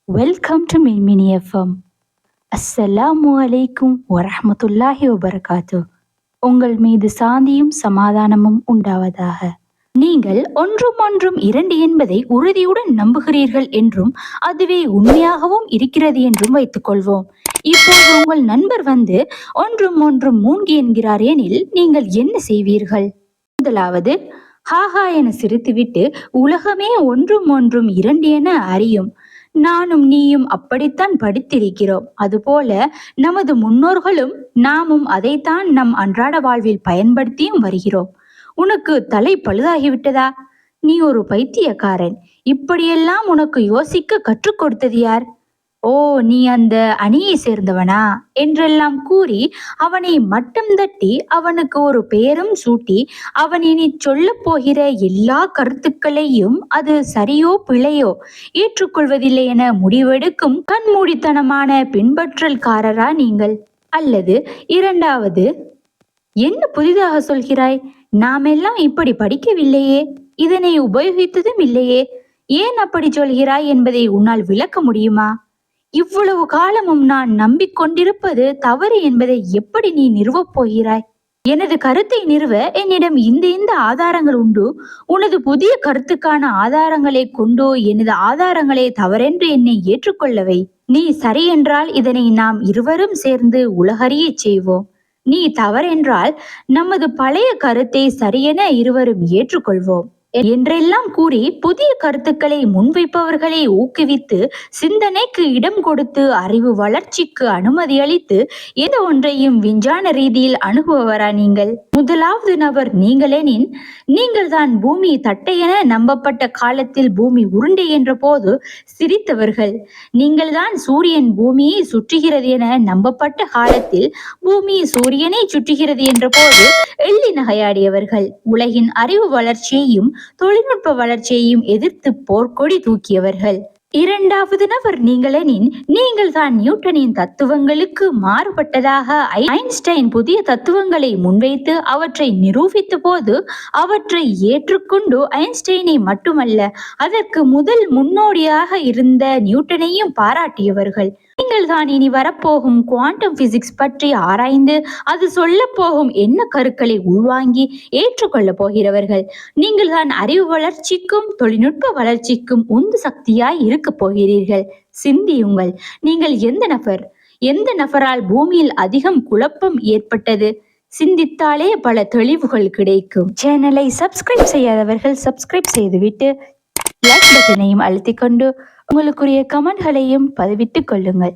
Welcome to Minmini FM. அஸ்ஸலாமு அலைக்கும் வரஹ்மத்துல்லாஹி வபரகாத்து. உங்கள் மீது சாந்தியும் சமாதானமும் உண்டாவதாக. நீங்கள் ஒன்றும் இரண்டு என்பதை உறுதியுடன் நம்புகிறீர்கள் என்றும் அதுவே உண்மையாகவும் இருக்கிறது என்றும் வைத்துக் கொள்வோம். இப்போது உங்கள் நண்பர் வந்து ஒன்றும் மூன்று என்கிறார் எனில் நீங்கள் என்ன செய்வீர்கள்? முதலாவது, ஹாஹா என சிரித்துவிட்டு உலகமே ஒன்றும் இரண்டு என அறியும், நானும் நீயும் அப்படித்தான் படித்திருக்கிறோம், அதுபோல நமது முன்னோர்களும் நாமும் அதைத்தான் நம் அன்றாட வாழ்வில் பயன்படுத்தியும் வருகிறோம். உனக்கு தலை பழுதாகிவிட்டதா? நீ ஒரு பைத்தியக்காரன். இப்படியெல்லாம் உனக்கு யோசிக்க கற்றுக் கொடுத்தது யார்? ஓ, நீ அந்த அணியை சேர்ந்தவனா என்றெல்லாம் கூறி அவனை மட்டம் தட்டி அவனுக்கு ஒரு பெயரும் சூட்டி அவன் இனி சொல்ல போகிற எல்லா கருத்துக்களையும் அது சரியோ பிழையோ ஏற்றுக்கொள்வதில்லை என முடிவெடுக்கும் கண்மூடித்தனமான பின்பற்றல்காரரா நீங்கள்? அல்லது இரண்டாவது, என்ன புதிதாக சொல்கிறாய்? நாமெல்லாம் இப்படி படிக்கவில்லையே, இதனை உபயோகித்ததும் இல்லையே, ஏன் அப்படி சொல்கிறாய் என்பதை உன்னால் விளக்க முடியுமா? இவ்வளவு காலமும் நான் நம்பிக்கொண்டிருப்பது தவறு என்பதை எப்படி நீ நிறுவப் போகிறாய்? எனது கருத்தை நிறுவ என்னிடம் இந்த ஆதாரங்கள் உண்டு. உனது புதிய கருத்துக்கான ஆதாரங்களை கொண்டு எனது ஆதாரங்களை தவறென்று என்னை ஏற்றுக்கொள்ளவை. நீ சரி என்றால் இதனை நாம் இருவரும் சேர்ந்து உலகறிய செய்வோம். நீ தவறென்றால் நமது பழைய கருத்தை சரியென இருவரும் ஏற்றுக்கொள்வோம் என்றெல்லாம் கூறி புதிய கருத்துக்களை முன்வைப்பவர்களை ஊக்குவித்து சிந்தனைக்கு இடம் கொடுத்து அறிவு வளர்ச்சிக்கு அனுமதி அளித்து எந்த ஒன்றையும் விஞ்ஞான ரீதியில் அணுகுபவரா நீங்கள்? முதலாவது நபர் நீங்களெனின், நீங்கள் தான் பூமி தட்டை என நம்பப்பட்ட காலத்தில் பூமி உருண்டை என்ற போது சிரித்தவர்கள். நீங்கள் தான் சூரியன் பூமியை சுற்றுகிறது என நம்பப்பட்ட காலத்தில் பூமி சூரியனை சுற்றுகிறது என்ற போது எள்ளி நகையாடியவர்கள். உலகின் அறிவு வளர்ச்சியையும் தொழில்நுட்ப வளர்ச்சியையும் எதிர்த்து போர்க்கொடி தூக்கியவர்கள். இரண்டாவது நபர் நீங்களெனின், நீங்கள் தான் நியூட்டனின் தத்துவங்களுக்கு மாறுபட்டதாக ஐன்ஸ்டைன் புதிய தத்துவங்களை முன்வைத்து அவற்றை நிரூபித்த போது அவற்றை ஏற்றுக்கொண்டு ஐன்ஸ்டைனை மட்டுமல்ல அதற்கு முதல் முன்னோடியாக இருந்த நியூட்டனையும் பாராட்டியவர்கள். நீங்கள் தான் இனி வரப்போகும் குவாண்டம் பிசிக்ஸ் பற்றி ஆராய்ந்து அது சொல்ல போகும் என்ன கருக்களை உள்வாங்கி ஏற்றுக்கொள்ள போகிறவர்கள். நீங்கள் தான் அறிவு வளர்ச்சிக்கும் தொழில்நுட்ப வளர்ச்சிக்கும் உந்து சக்தியாய் இருக்க போகிறீர்கள். சிந்தியுங்கள். நீங்கள் எந்த நபரால் பூமியில் அதிகம் குழப்பம் ஏற்பட்டது? சிந்தித்தாலே பல தெளிவுகள் கிடைக்கும். சேனலை சப்ஸ்கிரைப் செய்யாதவர்கள் சப்ஸ்கிரைப் செய்துவிட்டு லைக் பட்டனையும் அழுத்திக் கொண்டு உங்களுக்குரிய கமெண்ட்களையும் பதிவிட்டுக் கொள்ளுங்கள்.